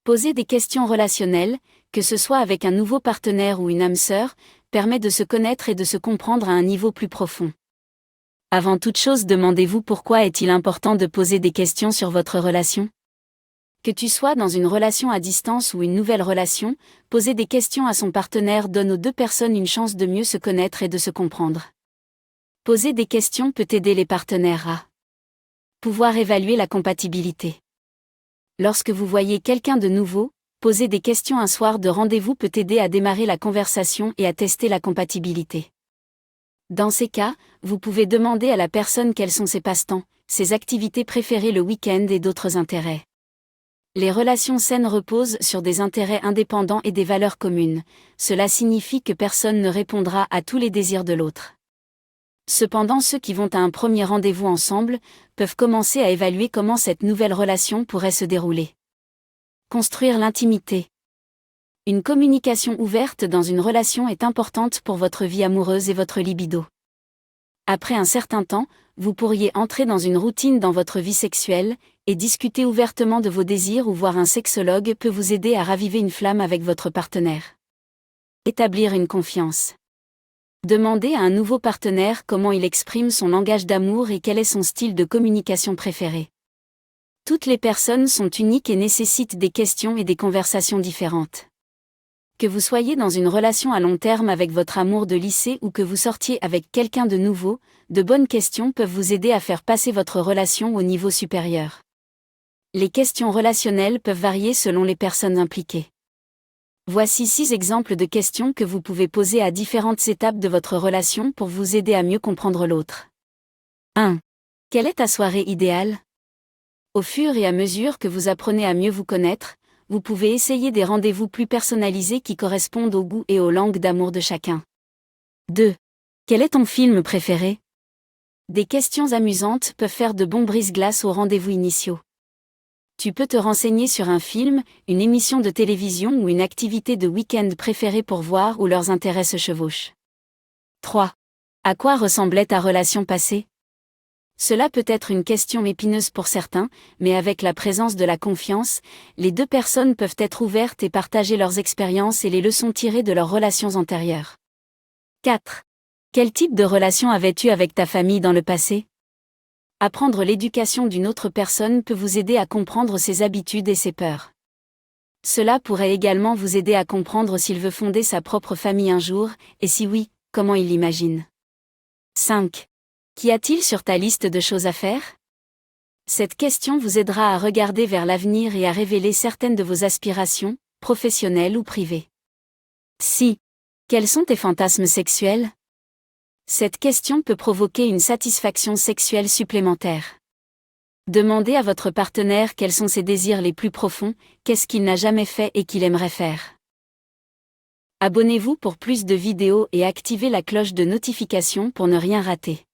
Poser des questions relationnelles, que ce soit avec un nouveau partenaire ou une âme sœur, permet de se connaître et de se comprendre à un niveau plus profond. Avant toute chose, demandez-vous pourquoi est-il important de poser des questions sur votre relation ? Que tu sois dans une relation à distance ou une nouvelle relation, poser des questions à son partenaire donne aux deux personnes une chance de mieux se connaître et de se comprendre. Poser des questions peut aider les partenaires à pouvoir évaluer la compatibilité. Lorsque vous voyez quelqu'un de nouveau, poser des questions un soir de rendez-vous peut aider à démarrer la conversation et à tester la compatibilité. Dans ces cas, vous pouvez demander à la personne quels sont ses passe-temps, ses activités préférées le week-end et d'autres intérêts. Les relations saines reposent sur des intérêts indépendants et des valeurs communes. Cela signifie que personne ne répondra à tous les désirs de l'autre. Cependant, ceux qui vont à un premier rendez-vous ensemble peuvent commencer à évaluer comment cette nouvelle relation pourrait se dérouler. Construire l'intimité. Une communication ouverte dans une relation est importante pour votre vie amoureuse et votre libido. Après un certain temps, vous pourriez entrer dans une routine dans votre vie sexuelle, et discuter ouvertement de vos désirs ou voir un sexologue peut vous aider à raviver une flamme avec votre partenaire. Établir une confiance. Demandez à un nouveau partenaire comment il exprime son langage d'amour et quel est son style de communication préféré. Toutes les personnes sont uniques et nécessitent des questions et des conversations différentes. Que vous soyez dans une relation à long terme avec votre amour de lycée ou que vous sortiez avec quelqu'un de nouveau, de bonnes questions peuvent vous aider à faire passer votre relation au niveau supérieur. Les questions relationnelles peuvent varier selon les personnes impliquées. Voici 6 exemples de questions que vous pouvez poser à différentes étapes de votre relation pour vous aider à mieux comprendre l'autre. 1. Quelle est ta soirée idéale ? Au fur et à mesure que vous apprenez à mieux vous connaître, vous pouvez essayer des rendez-vous plus personnalisés qui correspondent aux goûts et aux langues d'amour de chacun. 2. Quel est ton film préféré ? Des questions amusantes peuvent faire de bons brise-glace aux rendez-vous initiaux. Tu peux te renseigner sur un film, une émission de télévision ou une activité de week-end préférée pour voir où leurs intérêts se chevauchent. 3. À quoi ressemblait ta relation passée ? Cela peut être une question épineuse pour certains, mais avec la présence de la confiance, les deux personnes peuvent être ouvertes et partager leurs expériences et les leçons tirées de leurs relations antérieures. 4. Quel type de relation avais-tu avec ta famille dans le passé ? Apprendre l'éducation d'une autre personne peut vous aider à comprendre ses habitudes et ses peurs. Cela pourrait également vous aider à comprendre s'il veut fonder sa propre famille un jour, et si oui, comment il l'imagine. 5. Qu'y a-t-il sur ta liste de choses à faire ? Cette question vous aidera à regarder vers l'avenir et à révéler certaines de vos aspirations, professionnelles ou privées. 6. Quels sont tes fantasmes sexuels ? Cette question peut provoquer une satisfaction sexuelle supplémentaire. Demandez à votre partenaire quels sont ses désirs les plus profonds, qu'est-ce qu'il n'a jamais fait et qu'il aimerait faire. Abonnez-vous pour plus de vidéos et activez la cloche de notification pour ne rien rater.